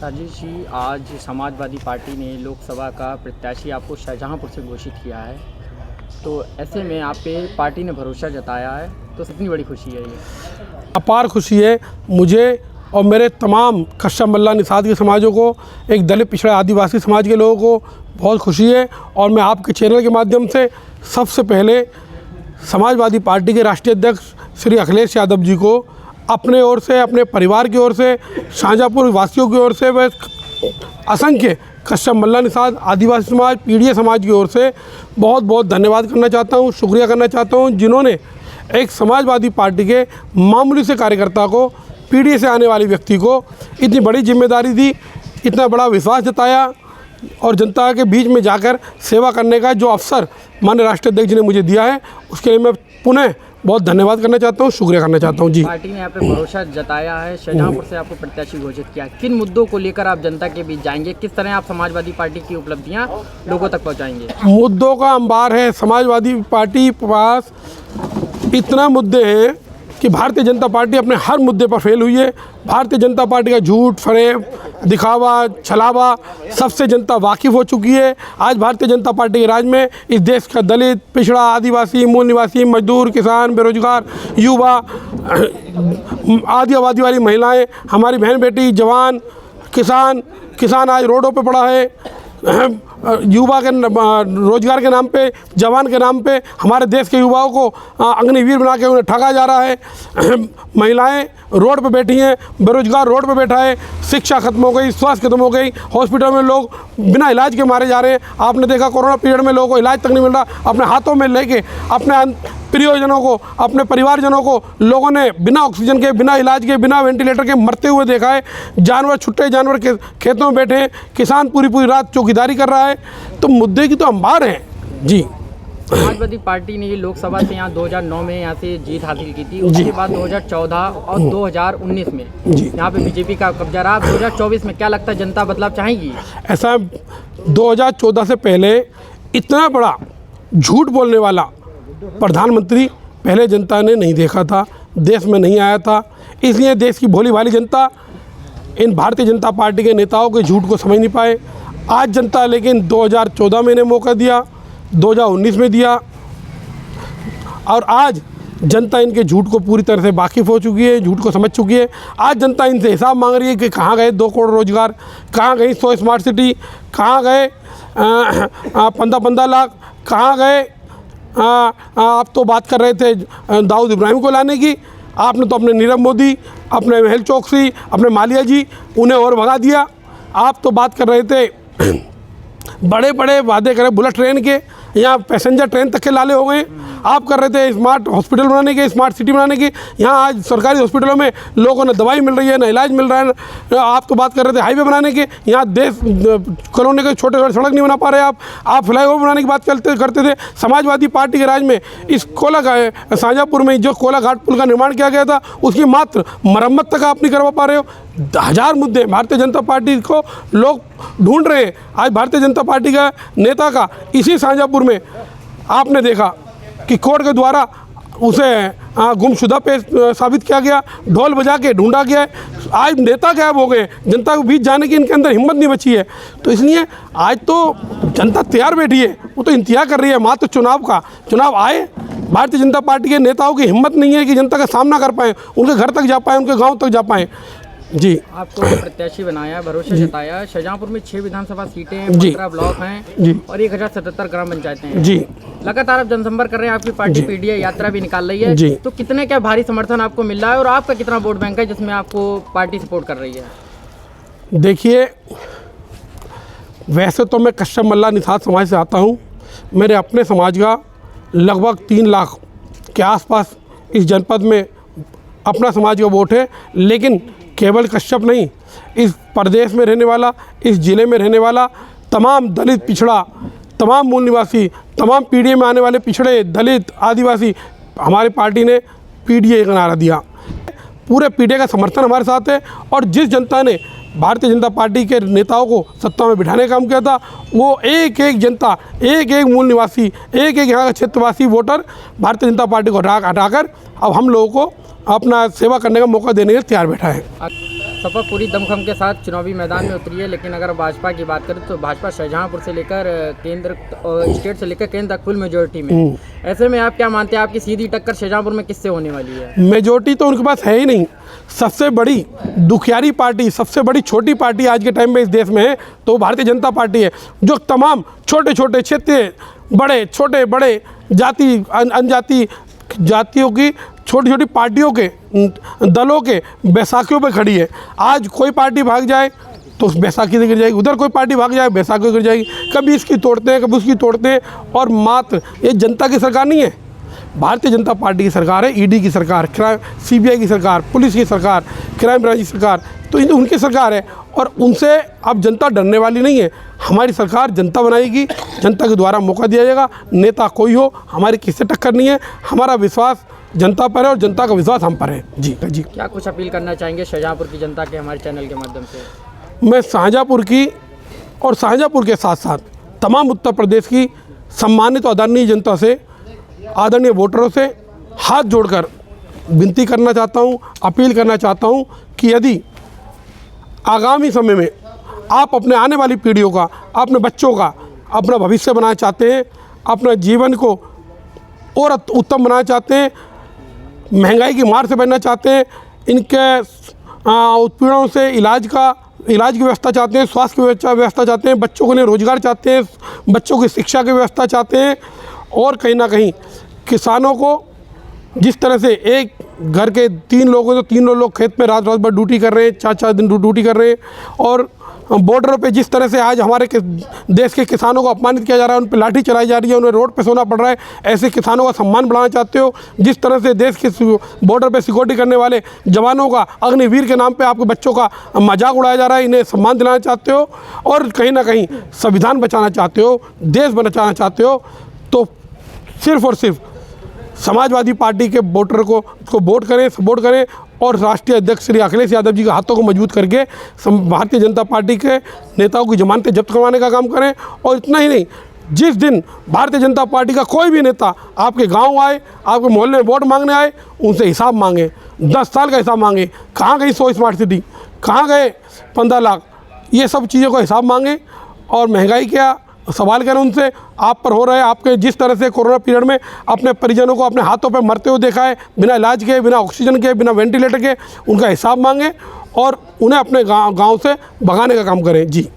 राजेश जी, आज समाजवादी पार्टी ने लोकसभा का प्रत्याशी आपको शाहजहाँपुर से घोषित किया है, तो ऐसे में आप पे पार्टी ने भरोसा जताया है, तो कितनी बड़ी खुशी है ये? अपार खुशी है मुझे और मेरे तमाम कश्यप मल्ला निषाद के समाजों को, एक दलित पिछड़ा आदिवासी समाज के लोगों को बहुत खुशी है। और मैं आपके चैनल के माध्यम से सबसे पहले समाजवादी पार्टी के राष्ट्रीय अध्यक्ष श्री अखिलेश यादव जी को अपने ओर से, अपने परिवार की ओर से, शाहजहाँपुर वासियों की ओर से, व असंख्य कश्यप मल्ला निषाद आदिवासी समाज, पीढ़िया समाज की ओर से बहुत बहुत धन्यवाद करना चाहता हूँ, शुक्रिया करना चाहता हूँ, जिन्होंने एक समाजवादी पार्टी के मामूली से कार्यकर्ता को, पीढ़ी से आने वाले व्यक्ति को इतनी बड़ी जिम्मेदारी दी, इतना बड़ा विश्वास जताया और जनता के बीच में जाकर सेवा करने का जो अवसर माननीय राष्ट्रीय अध्यक्ष जी ने मुझे दिया है, उसके लिए मैं पुनः बहुत धन्यवाद करना चाहता हूँ, शुक्रिया करना चाहता हूँ जी। पार्टी ने यहाँ पे भरोसा जताया है, शाहजहाँपुर से आपको प्रत्याशी घोषित किया, किन मुद्दों को लेकर आप जनता के बीच जाएंगे, किस तरह आप समाजवादी पार्टी की उपलब्धियाँ लोगों तक पहुँचाएंगे? मुद्दों का अंबार है। समाजवादी पार्टी के पास इतना मुद्दे हैं कि भारतीय जनता पार्टी अपने हर मुद्दे पर फेल हुई है। भारतीय जनता पार्टी का झूठ, फरेब, दिखावा, छलावा सबसे जनता वाकिफ़ हो चुकी है। आज भारतीय जनता पार्टी के राज में इस देश का दलित, पिछड़ा, आदिवासी, मूल निवासी, मजदूर, किसान, बेरोजगार, युवा, आदि आबादी वाली महिलाएं, हमारी बहन बेटी, जवान, किसान आज रोडों पे पड़ा है। युवा के रोजगार के नाम पे, जवान के नाम पे हमारे देश के युवाओं को अग्निवीर बना के उन्हें ठगा जा रहा है। महिलाएं रोड पे बैठी हैं, बेरोजगार रोड पे बैठा है, शिक्षा खत्म हो गई, स्वास्थ्य खत्म हो गई, हॉस्पिटल में लोग बिना इलाज के मारे जा रहे हैं। आपने देखा कोरोना पीरियड में लोगों को इलाज तक नहीं मिल रहा। अपने हाथों में लेके अपने प्रियजनों को, अपने परिवारजनों को लोगों ने बिना ऑक्सीजन के, बिना इलाज के, बिना वेंटिलेटर के मरते हुए देखा है। जानवर, छुट्टे जानवर के खेतों में बैठे हैं, किसान पूरी रात चौकीदारी कर रहा है। तो मुद्दे की तो अंबार है जी। समाजवादी पार्टी ने लोकसभा से यहाँ 2009 में यहाँ से जीत हासिल की थी, उसके बाद 2014 और 2019 में यहाँ पे बीजेपी का कब्जा रहा। 2024 में क्या लगता है, जनता बदलाव चाहेगी? ऐसा 2014 से पहले इतना बड़ा झूठ बोलने वाला प्रधानमंत्री पहले जनता ने नहीं देखा था, देश में नहीं आया था। इसलिए देश की भोली भाली जनता इन भारतीय जनता पार्टी के नेताओं के झूठ को समझ नहीं पाए। आज जनता लेकिन 2014 में इन्हें मौका दिया, 2019 में दिया, और आज जनता इनके झूठ को पूरी तरह से वाकिफ़ हो चुकी है, झूठ को समझ चुकी है। आज जनता इनसे हिसाब मांग रही है कि कहाँ गए 2 करोड़ रोजगार, कहाँ गई 100 स्मार्ट सिटी, कहाँ गए 15 लाख, कहाँ गए। आप तो बात कर रहे थे दाऊद इब्राहिम को लाने की, आपने तो अपने नीरव मोदी, अपने मेहुल चोकसी, अपने मालिया जी, उन्हें और भगा दिया। आप तो बात कर रहे थे बड़े बड़े वादे करे बुलेट ट्रेन के, यहाँ पैसेंजर ट्रेन तक के लाले हो गए। आप कर रहे थे स्मार्ट हॉस्पिटल बनाने के, स्मार्ट सिटी बनाने की, यहाँ आज सरकारी हॉस्पिटलों में लोगों ने दवाई मिल रही है, ना इलाज मिल रहा है। आप तो बात कर रहे थे हाईवे बनाने के, यहाँ देश कॉलोनी के छोटे छोटे सड़क नहीं बना पा रहे आप फ्लाईओवर बनाने की बात करते थे। समाजवादी पार्टी के राज में इस शाहजहाँपुर में जो कोला घाट पुल का निर्माण किया गया था, उसकी मात्र मरम्मत तक आप नहीं करवा पा रहे हो। 1000 मुद्दे भारतीय जनता पार्टी को लोग ढूंढ रहे हैं। आज भारतीय जनता पार्टी का नेता का इसी शाहजहाँपुर में आपने देखा कि कोर्ट के द्वारा उसे गुमशुदा पे साबित किया गया, ढोल बजा के ढूंढा गया। आज नेता गायब हो गए, जनता के बीच जाने की इनके अंदर हिम्मत नहीं बची है। तो इसलिए आज तो जनता तैयार बैठी है, वो तो इंतजार कर रही है मात्र चुनाव आए। भारतीय जनता पार्टी के नेताओं की हिम्मत नहीं है कि जनता का सामना कर पाएँ, उनके घर तक जा पाएँ, उनके गाँव तक जा पाएँ जी। आपको प्रत्याशी बनाया, भरोसा जताया। शाहजहाँपुर में 6 विधानसभा सीटें हैं, 15 ब्लॉक हैं और 1077 ग्राम पंचायतें हैं जी। लगातार आप जनसंपर्क कर रहे हैं, आपकी पार्टी पीडीए यात्रा भी निकाल रही है जी। तो कितने क्या भारी समर्थन आपको मिल रहा है और आपका कितना वोट बैंक है जिसमें आपको पार्टी सपोर्ट कर रही है? देखिए, वैसे तो मैं कश्यप मल्ला निषाद समाज से आता हूँ। मेरे अपने समाज का लगभग 3 लाख के आसपास इस जनपद में अपना समाज का वोट है। लेकिन केवल कश्यप नहीं, इस प्रदेश में रहने वाला, इस ज़िले में रहने वाला तमाम दलित, पिछड़ा, तमाम मूल निवासी, तमाम पीढ़ी में आने वाले पिछड़े, दलित, आदिवासी, हमारी पार्टी ने पीडीए का नारा दिया। पूरे पीडीए का समर्थन हमारे साथ है। और जिस जनता ने भारतीय जनता पार्टी के नेताओं को सत्ता में बिठाने का काम किया था, वो एक एक जनता, एक एक मूल निवासी, एक एक यहाँ का क्षेत्रवासी वोटर भारतीय जनता पार्टी को हटाकर अब हम लोगों को अपना सेवा करने का मौका देने के लिए तैयार बैठा है। सपा पूरी दमखम के साथ चुनावी मैदान में उतरी है, लेकिन अगर भाजपा की बात करें तो भाजपा शाहजहांपुर से लेकर केंद्र स्टेट से लेकर केंद्र तक फुल मेजोरिटी में। ऐसे में आप क्या मानते हैं, आपकी सीधी टक्कर शाहजहांपुर में किससे होने वाली है? मेजोरिटी तो उनके पास है ही नहीं। सबसे बड़ी दुखियारी पार्टी, सबसे बड़ी छोटी पार्टी आज के टाइम में इस देश में है तो भारतीय जनता पार्टी है, जो तमाम छोटे छोटे क्षेत्रीय बड़े छोटे बड़े जाति अनजाति जातियों की छोटी छोटी पार्टियों के दलों के बैसाखियों पे खड़ी है। आज कोई पार्टी भाग जाए तो उस बैसाखी से गिर जाएगी, उधर कोई पार्टी भाग जाए बैसाखी गिर जाएगी, कभी इसकी तोड़ते हैं कभी उसकी तोड़ते हैं। और मात्र ये जनता की सरकार नहीं है, भारतीय जनता पार्टी की सरकार है, ईडी की सरकार, सीबीआई की सरकार, पुलिस की सरकार, क्राइम ब्रांच की सरकार, तो उनकी सरकार है और उनसे अब जनता डरने वाली नहीं है। हमारी सरकार जनता बनाएगी, जनता के द्वारा मौका दिया जाएगा। नेता कोई हो, हमारी किससे टक्कर नहीं है। हमारा विश्वास जनता पर है और जनता का विश्वास हम पर है। जी जी। क्या कुछ अपील करना चाहेंगे शाहजहांपुर की जनता के हमारे चैनल के माध्यम से? मैं शाहजहांपुर की और शाहजहांपुर के साथ साथ तमाम उत्तर प्रदेश की सम्मानित और आदरणीय जनता से, आदरणीय वोटरों से हाथ जोड़कर विनती करना चाहता हूँ, अपील करना चाहता हूँ कि यदि आगामी समय में आप अपने आने वाली पीढ़ियों का, अपने बच्चों का अपना भविष्य बनाना चाहते हैं, अपना जीवन को और उत्तम बनाना चाहते हैं, महंगाई की मार से बचना चाहते हैं, इनके उत्पीड़नों से इलाज की व्यवस्था चाहते हैं, स्वास्थ्य की व्यवस्था चाहते हैं, बच्चों के लिए रोजगार चाहते हैं, बच्चों की शिक्षा की व्यवस्था चाहते हैं और कहीं ना कहीं किसानों को जिस तरह से एक घर के 3 लोग हैं तो 3 लोग खेत में रात भर ड्यूटी कर रहे हैं, 4 दिन ड्यूटी कर रहे हैं और बॉर्डर पे जिस तरह से आज हमारे देश के किसानों को अपमानित किया जा रहा है, उन पर लाठी चलाई जा रही है, उन्हें रोड पे सोना पड़ रहा है, ऐसे किसानों का सम्मान बढ़ाना चाहते हो। जिस तरह से देश के बॉर्डर पे सिक्योरिटी करने वाले जवानों का अग्निवीर के नाम पे आपके बच्चों का मजाक उड़ाया जा रहा है, इन्हें सम्मान दिलाना चाहते हो और कहीं ना कहीं संविधान बचाना चाहते हो, देश बचाना चाहते हो, तो सिर्फ और सिर्फ समाजवादी पार्टी के वोटर को वोट करें, सपोर्ट करें और राष्ट्रीय अध्यक्ष श्री अखिलेश यादव जी के हाथों को मजबूत करके भारतीय जनता पार्टी के नेताओं की जमानतें जब्त करवाने का काम करें। और इतना ही नहीं, जिस दिन भारतीय जनता पार्टी का कोई भी नेता आपके गांव आए, आपके मोहल्ले में वोट मांगने आए, उनसे हिसाब मांगे, 10 साल का हिसाब मांगे, कहाँ गई 100 स्मार्ट सिटी, कहाँ गए 15 लाख, ये सब चीज़ों का हिसाब मांगे। और महंगाई क्या सवाल करें उनसे, आप पर हो रहे हैं, आपके जिस तरह से कोरोना पीरियड में अपने परिजनों को अपने हाथों पे मरते हुए देखा है, बिना इलाज के, बिना ऑक्सीजन के, बिना वेंटिलेटर के, उनका हिसाब मांगे और उन्हें अपने गांव से भगाने का काम करें। जी।